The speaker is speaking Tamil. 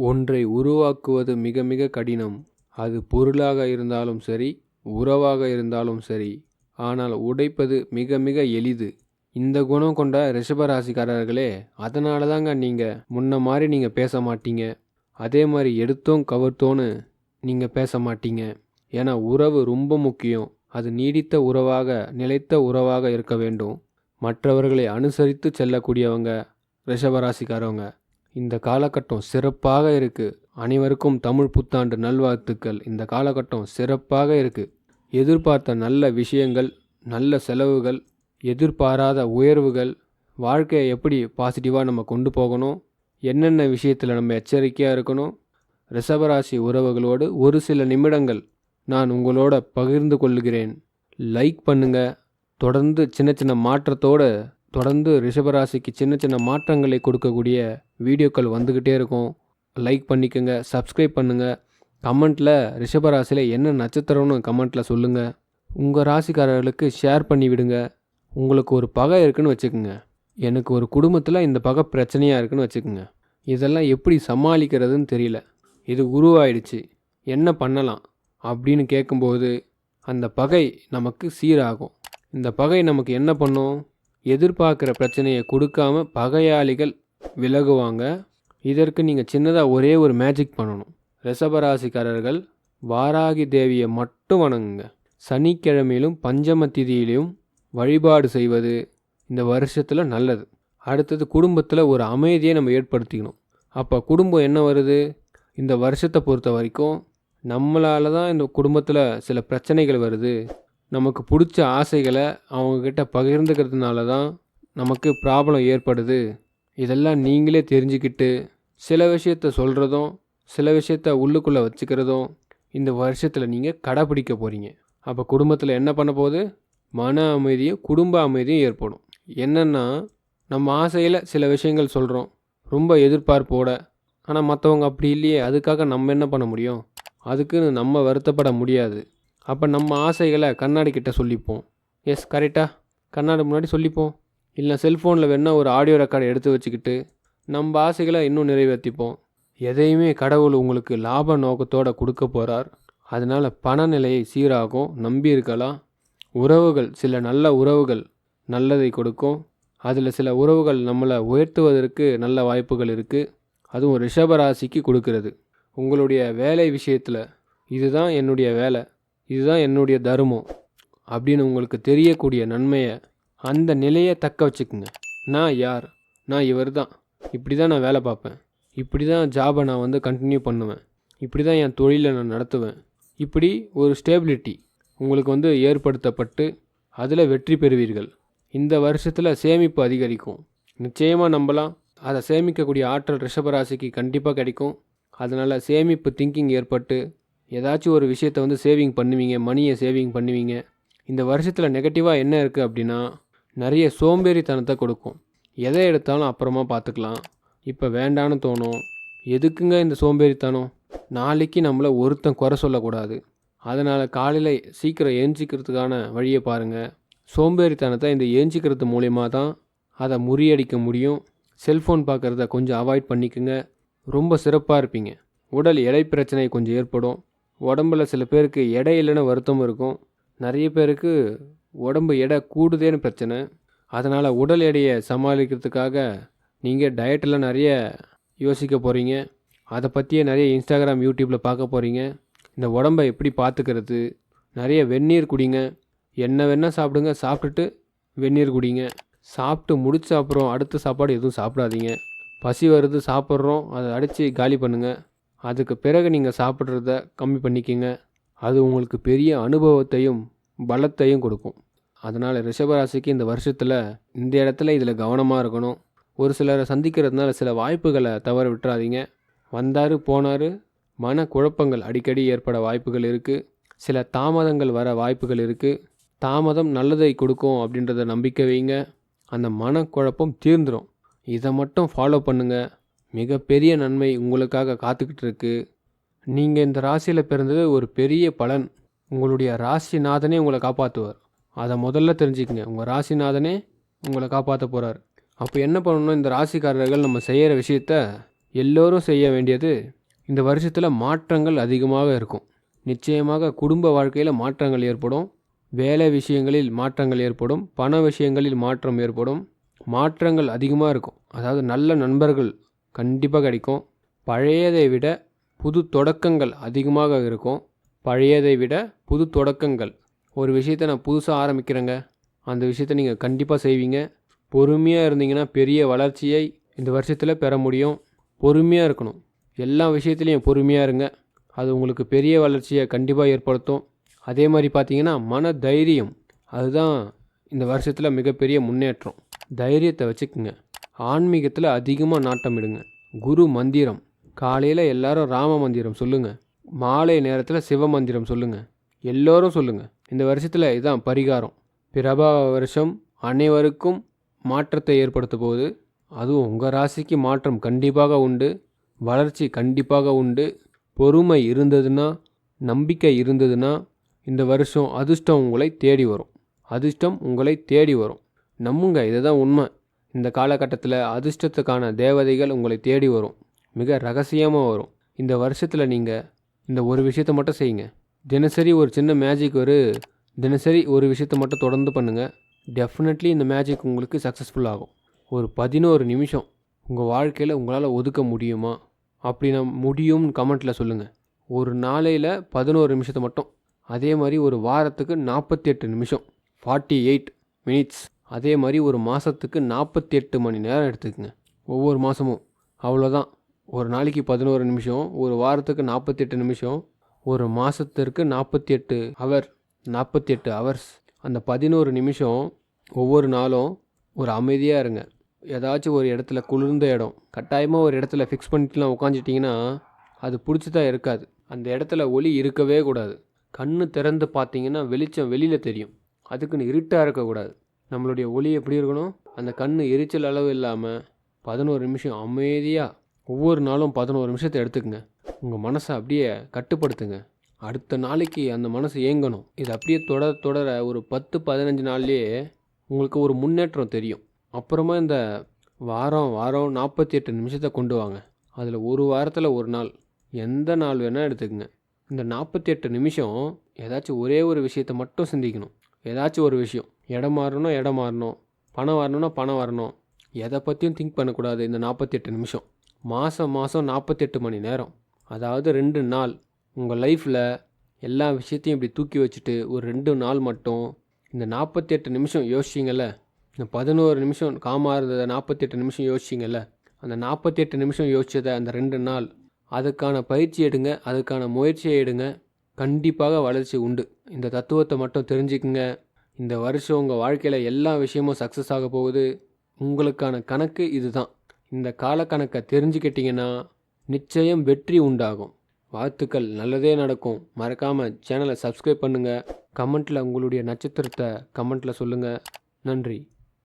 ஒன்றை உருவாக்குவது மிக மிக கடினம். அது பொருளாக இருந்தாலும் சரி, உறவாக இருந்தாலும் சரி. ஆனால் உடைப்பது மிக மிக எளிது. இந்த குணம் கொண்ட ரிஷபராசிக்காரர்களே, அதனால தாங்க நீங்கள் முன்ன மாதிரி நீங்கள் பேச மாட்டீங்க. அதே மாதிரி எடுத்தோம் கவர்த்தோன்னு நீங்கள் பேச மாட்டீங்க. ஏன்னா உறவு ரொம்ப முக்கியம். அது நீடித்த உறவாக, நிலைத்த உறவாக இருக்க வேண்டும். மற்றவர்களை அனுசரித்து செல்லக்கூடியவங்க ரிஷபராசிக்காரவங்க. இந்த காலகட்டம் சிறப்பாக இருக்குது. அனைவருக்கும் தமிழ் புத்தாண்டு நல்வாழ்த்துக்கள். இந்த காலகட்டம் சிறப்பாக இருக்குது. எதிர்பார்த்த நல்ல விஷயங்கள், நல்ல செலவுகள், எதிர்பாராத உயர்வுகள், வாழ்க்கையை எப்படி பாசிட்டிவாக நம்ம கொண்டு போகணும், என்னென்ன விஷயத்தில் நம்ம எச்சரிக்கையாக இருக்கணும். ரிஷபராசி உறவுகளோடு ஒரு சில நிமிடங்கள் நான் உங்களோட பகிர்ந்து கொள்கிறேன். லைக் பண்ணுங்கள். தொடர்ந்து சின்ன சின்ன மாற்றத்தோடு தொடர்ந்து ரிஷபராசிக்கு சின்ன சின்ன மாற்றங்களை கொடுக்கக்கூடிய வீடியோக்கள் வந்துக்கிட்டே இருக்கும். லைக் பண்ணிக்கோங்க, சப்ஸ்கிரைப் பண்ணுங்கள். கமெண்ட்டில் ரிஷபராசியில் என்ன நட்சத்திரம்னு கமெண்ட்டில் சொல்லுங்கள். உங்கள் ராசிக்காரர்களுக்கு ஷேர் பண்ணி விடுங்க. உங்களுக்கு ஒரு பகை இருக்குன்னு வச்சுக்கோங்க. எனக்கு ஒரு குடும்பத்தில் இந்த பகை பிரச்சனையாக இருக்குன்னு வச்சுக்கோங்க. இதெல்லாம் எப்படி சமாளிக்கிறதுன்னு தெரியல. இது உருவாயிடுச்சு, என்ன பண்ணலாம் அப்படின்னு கேட்கும்போது அந்த பகை நமக்கு சீராகும். இந்த பகை நமக்கு என்ன பண்ணும்? எதிர்பார்க்குற பிரச்சனையை கொடுக்காம பகையாளிகள் விலகுவாங்க. இதற்கு நீங்கள் சின்னதாக ஒரே ஒரு மேஜிக் பண்ணணும். ரிஷபராசிக்காரர்கள் வாராகி தேவியை மட்டும் வணங்குங்க. சனிக்கிழமையிலும் பஞ்சம திதியிலும் வழிபாடு செய்வது இந்த வருஷத்தில் நல்லது. அடுத்தது குடும்பத்தில் ஒரு அமைதியை நம்ம ஏற்படுத்திக்கணும். அப்போ குடும்பம் என்ன வருது? இந்த வருஷத்தை பொறுத்த வரைக்கும் நம்மளால தான் இந்த குடும்பத்தில் சில பிரச்சனைகள் வருது. நமக்கு பிடிச்ச ஆசைகளை அவங்கக்கிட்ட பகிர்ந்துக்கிறதுனால தான் நமக்கு ப்ராப்ளம் ஏற்படுது. இதெல்லாம் நீங்களே தெரிஞ்சுக்கிட்டு சில விஷயத்த சொல்கிறதும் சில விஷயத்த உள்ளுக்குள்ளே வச்சுக்கிறதும் இந்த வருஷத்தில் நீங்கள் கடைப்பிடிக்க போகிறீங்க. அப்போ குடும்பத்தில் என்ன பண்ண போகுது? மன அமைதியும் குடும்ப அமைதியும் ஏற்படும். என்னென்னா, நம்ம ஆசையில் சில விஷயங்கள் சொல்கிறோம் ரொம்ப எதிர்பார்ப்போட. ஆனால் மற்றவங்க அப்படி இல்லையே, அதுக்காக நம்ம என்ன பண்ண முடியும்? அதுக்குன்னு நம்ம வருத்தப்பட முடியாது. அப்போ நம்ம ஆசைகளை கண்ணாடி கிட்ட சொல்லிப்போம். எஸ், கரெக்டாக கண்ணாடி முன்னாடி சொல்லிப்போம். இல்லை செல்ஃபோனில் வேணால் ஒரு ஆடியோ ரெக்கார்டை எடுத்து வச்சுக்கிட்டு நம்ம ஆசைகளை இன்னும் நிறைவேற்றிப்போம். எதையுமே கடவுள் உங்களுக்கு லாப நோக்கத்தோடு கொடுக்க போகிறார். அதனால் பணநிலையை சீராகும், நம்பி இருக்கலாம். உறவுகள், சில நல்ல உறவுகள் நல்லதை கொடுக்கும். அதில் சில உறவுகள் நம்மளை உயர்த்துவதற்கு நல்ல வாய்ப்புகள் இருக்குது. அதுவும் ரிஷபராசிக்கு கொடுக்கறது. உங்களுடைய வேலை விஷயத்தில் இதுதான் என்னுடைய வேலை, இதுதான் என்னுடைய தர்மம் அப்படின்னு உங்களுக்கு தெரியக்கூடிய நன்மையை, அந்த நிலையை தக்க வச்சுக்குங்க. நான் யார்? நான் இவர் தான். இப்படி தான் நான் வேலை பார்ப்பேன். இப்படி தான் ஜாபை நான் கண்டினியூ பண்ணுவேன். இப்படி தான் என் தொழிலை நான் நடத்துவேன். இப்படி ஒரு ஸ்டேபிலிட்டி உங்களுக்கு ஏற்படுத்தப்பட்டு அதில் வெற்றி பெறுவீர்கள். இந்த வருஷத்தில் சேமிப்பு அதிகரிக்கும். நிச்சயமாக நம்பலாம். அதை சேமிக்கக்கூடிய ஆற்றல் ரிஷபராசிக்கு கண்டிப்பாக கிடைக்கும். அதனால் சேமிப்பு திங்கிங் ஏற்பட்டு ஏதாச்சும் ஒரு விஷயத்தை சேவிங் பண்ணுவீங்க, மணியை சேவிங் பண்ணுவீங்க. இந்த வருஷத்தில் நெகட்டிவாக என்ன இருக்குது அப்படின்னா, நிறைய சோம்பேறித்தனத்தை கொடுக்கும். எதை எடுத்தாலும் அப்புறமா பார்த்துக்கலாம், இப்போ வேண்டான்னு தோணும். எதுக்குங்க இந்த சோம்பேறித்தனம்? நாளைக்கு நம்மளை ஒருத்தன் குறை சொல்லக்கூடாது. அதனால் காலையில் சீக்கிரம் ஏஞ்சிக்கிறதுக்கான வழியை பாருங்கள். சோம்பேறித்தனத்தை இந்த ஏஞ்சிக்கிறது மூலயமா தான் அதை முறியடிக்க முடியும். செல்ஃபோன் பார்க்குறத கொஞ்சம் அவாய்ட் பண்ணிக்கோங்க. ரொம்ப சிறப்பாக இருப்பீங்க. உடல் எடை பிரச்சனை கொஞ்சம் ஏற்படும். உடம்பில் சில பேருக்கு எடை இல்லைன்னு வருத்தம் இருக்கும். நிறைய பேருக்கு உடம்பு எடை கூடுதேன்னு பிரச்சனை. அதனால் உடல் எடையை சமாளிக்கிறதுக்காக நீங்கள் டயட்டெல்லாம் நிறைய யோசிக்க போகிறீங்க. அதை பற்றியே நிறைய இன்ஸ்டாகிராம், யூடியூப்பில் பார்க்க போகிறீங்க. இந்த உடம்பை எப்படி பார்த்துக்கிறது? நிறைய வெந்நீர் குடிங்க. என்ன வேணால் சாப்பிடுங்க, சாப்பிட்டுட்டு வெந்நீர் குடிங்க. சாப்பிட்டு முடிச்ச அப்புறம் அடுத்த சாப்பாடு எதுவும் சாப்பிடாதீங்க. பசி வருது, சாப்பிட்றோம், அதை அடித்து காலி பண்ணுங்கள். அதுக்கு பிறகு நீங்கள் சாப்பிட்றத கம்மி பண்ணிக்கோங்க. அது உங்களுக்கு பெரிய அனுபவத்தையும் பலத்தையும் கொடுக்கும். அதனால் ரிஷபராசிக்கு இந்த வருஷத்தில் இந்த இடத்துல இதில் கவனமாக இருக்கணும். ஒரு சிலரை சந்திக்கிறதுனால சில வாய்ப்புகளை தவற விட்டுறாதீங்க. வந்தார் போனார், மன குழப்பங்கள் அடிக்கடி ஏற்பட வாய்ப்புகள் இருக்குது. சில தாமதங்கள் வர வாய்ப்புகள் இருக்குது. தாமதம் நல்லதை கொடுக்கும் அப்படின்றத நம்பிக்கை வைங்க. அந்த மனக்குழப்பம் தீர்ந்துடும். இதை மட்டும் ஃபாலோ பண்ணுங்கள். மிகப்பெரிய நன்மை உங்களுக்காக காத்துக்கிட்டு இருக்கு. நீங்கள் இந்த ராசியில் பிறந்தது ஒரு பெரிய பலன். உங்களுடைய ராசிநாதனே உங்களை காப்பாற்றுவார். அதை முதல்ல தெரிஞ்சுக்கங்க. உங்கள் ராசிநாதனே உங்களை காப்பாற்ற போகிறார். அப்போ என்ன பண்ணணும்? இந்த ராசிக்காரர்கள் நம்ம செய்கிற விஷயத்த எல்லோரும் செய்ய வேண்டியது, இந்த வருஷத்தில் மாற்றங்கள் அதிகமாக இருக்கும். நிச்சயமாக குடும்ப வாழ்க்கையில் மாற்றங்கள் ஏற்படும், வேலை விஷயங்களில் மாற்றங்கள் ஏற்படும், பண விஷயங்களில் மாற்றம் ஏற்படும். மாற்றங்கள் அதிகமாக இருக்கும். அதாவது நல்ல நண்பர்கள் கண்டிப்பாக கிடைக்கும். பழையதை விட புது தொடக்கங்கள் அதிகமாக இருக்கும். பழையதை விட புது தொடக்கங்கள். ஒரு விஷயத்தை நான் புதுசாக ஆரம்பிக்கிறேங்க, அந்த விஷயத்தை நீங்கள் கண்டிப்பாக செய்வீங்க. பொறுமையாக இருந்தீங்கன்னா பெரிய வளர்ச்சியை இந்த வருஷத்தில் பெற முடியும். பொறுமையாக இருக்கணும், எல்லா விஷயத்துலையும் பொறுமையாக இருங்க. அது உங்களுக்கு பெரிய வளர்ச்சியை கண்டிப்பாக ஏற்படுத்தும். அதே மாதிரி பார்த்தீங்கன்னா மன தைரியம், அதுதான் இந்த வருஷத்தில் மிகப்பெரிய முன்னேற்றம். தைரியத்தை வச்சுக்குங்க. ஆன்மீகத்தில் அதிகமாக நாட்டம் இடுங்க. குரு மந்திரம், காலையில் எல்லாரும் ராம மந்திரம் சொல்லுங்கள், மாலை நேரத்தில் சிவ மந்திரம் சொல்லுங்கள், எல்லோரும் சொல்லுங்கள். இந்த வருஷத்தில் இதுதான் பரிகாரம். பிரபாவ வருஷம் அனைவருக்கும் மாற்றத்தை ஏற்படுத்த போகுது. அதுவும் உங்கள் ராசிக்கு மாற்றம் கண்டிப்பாக உண்டு, வளர்ச்சி கண்டிப்பாக உண்டு. பொறுமை இருந்ததுன்னா, நம்பிக்கை இருந்ததுன்னா இந்த வருஷம் அதிர்ஷ்டம் உங்களை தேடி வரும். அதிர்ஷ்டம் உங்களை தேடி வரும். நம்புங்க, இதுதான் உண்மை. இந்த காலகட்டத்தில் அதிர்ஷ்டத்துக்கான தேவதைகள் உங்களை தேடி வரும். மிக ரகசியமாக வரும். இந்த வருஷத்தில் நீங்கள் இந்த ஒரு விஷயத்தை மட்டும் செய்யுங்க. தினசரி ஒரு சின்ன மேஜிக் தினசரி ஒரு விஷயத்தை மட்டும் தொடர்ந்து பண்ணுங்கள். டெஃபினெட்லி இந்த மேஜிக் உங்களுக்கு சக்ஸஸ்ஃபுல் ஆகும். ஒரு 11 நிமிஷம் உங்கள் வாழ்க்கையில் உங்களால் ஒதுக்க முடியுமா? அப்படின்னா முடியும்னு கமெண்ட்டில் சொல்லுங்கள். ஒரு நாளையில் 11 நிமிஷத்தை மட்டும். அதே மாதிரி ஒரு வாரத்துக்கு 48 நிமிஷம், 48 மினிட்ஸ். அதே மாதிரி ஒரு மாதத்துக்கு 48 மணி நேரம் எடுத்துக்கங்க. ஒவ்வொரு மாதமும் அவ்வளோதான். ஒரு நாளைக்கு 11 நிமிஷம், ஒரு வாரத்துக்கு 48 நிமிஷம், ஒரு மாதத்திற்கு 48 ஹவர்ஸ். அந்த 11 நிமிஷம் ஒவ்வொரு நாளும் ஒரு அமைதியாக இருங்க. ஏதாச்சும் ஒரு இடத்துல, குளிர்ந்த இடம், கட்டாயமாக ஒரு இடத்துல ஃபிக்ஸ் பண்ணிட்டுலாம் உட்காந்துட்டிங்கன்னா அது பிடிச்சதாக இருக்காது. அந்த இடத்துல ஒளி இருக்கவே கூடாது. கண்ணு திறந்து பார்த்தீங்கன்னா வெளிச்சம் வெளியில் தெரியும். அதுக்குன்னு இருட்டாக இருக்கக்கூடாது. நம்மளுடைய ஒளி எப்படி இருக்கணும்? அந்த கண் எரிச்சல் அளவு இல்லாமல் 11 நிமிஷம் அமைதியாக ஒவ்வொரு நாளும் 11 நிமிஷத்தை எடுத்துக்கங்க. உங்கள் மனசை அப்படியே கட்டுப்படுத்துங்க. அடுத்த நாளைக்கு அந்த மனசு ஏங்கணும். இது அப்படியே தொடர ஒரு 10-15 நாள்லேயே உங்களுக்கு ஒரு முன்னேற்றம் தெரியும். அப்புறமா இந்த வாரம் 48 நிமிஷத்தை கொண்டு வாங்க. அதில் ஒரு வாரத்தில் ஒரு நாள், எந்த நாள் வேணால் எடுத்துக்கங்க. இந்த 48 நிமிஷம் ஏதாச்சும் ஒரே ஒரு விஷயத்தை மட்டும் சிந்திக்கணும். ஏதாச்சும் ஒரு விஷயம். இடம் மாறணும், பணம் வரணும். எதை பற்றியும் திங்க் பண்ணக்கூடாது. இந்த 48 நிமிஷம் மாதம் 48 மணி நேரம், அதாவது 2 நாள் உங்கள் லைஃப்பில் எல்லா விஷயத்தையும் இப்படி தூக்கி வச்சுட்டு ஒரு 2 நாள் மட்டும் இந்த 48 நிமிஷம் யோசிச்சிங்கல்ல. இந்த 11 நிமிஷம் காமாக இருந்ததை 48 நிமிஷம் யோசிச்சிங்கல்ல. அந்த 48 நிமிஷம் யோசித்ததை அந்த 2 நாள் அதுக்கான பயிற்சி எடுங்க, அதுக்கான முயற்சியை எடுங்க. கண்டிப்பாக வளர்ச்சி உண்டு. இந்த தத்துவத்தை மட்டும் தெரிஞ்சுக்குங்க. இந்த வருஷம் உங்கள் வாழ்க்கையில் எல்லா விஷயமும் சக்ஸஸ் ஆக போகுது. உங்களுக்கான கணக்கு இதுதான். இந்த காலக்கணக்கை தெரிஞ்சுக்கிட்டிங்கன்னா நிச்சயம் வெற்றி உண்டாகும். வாழ்த்துக்கள், நல்லதே நடக்கும். மறக்காமல் சேனலை சப்ஸ்கிரைப் பண்ணுங்கள். கமெண்ட்டில் உங்களுடைய நட்சத்திரத்தை கமெண்ட்டில் சொல்லுங்கள். நன்றி.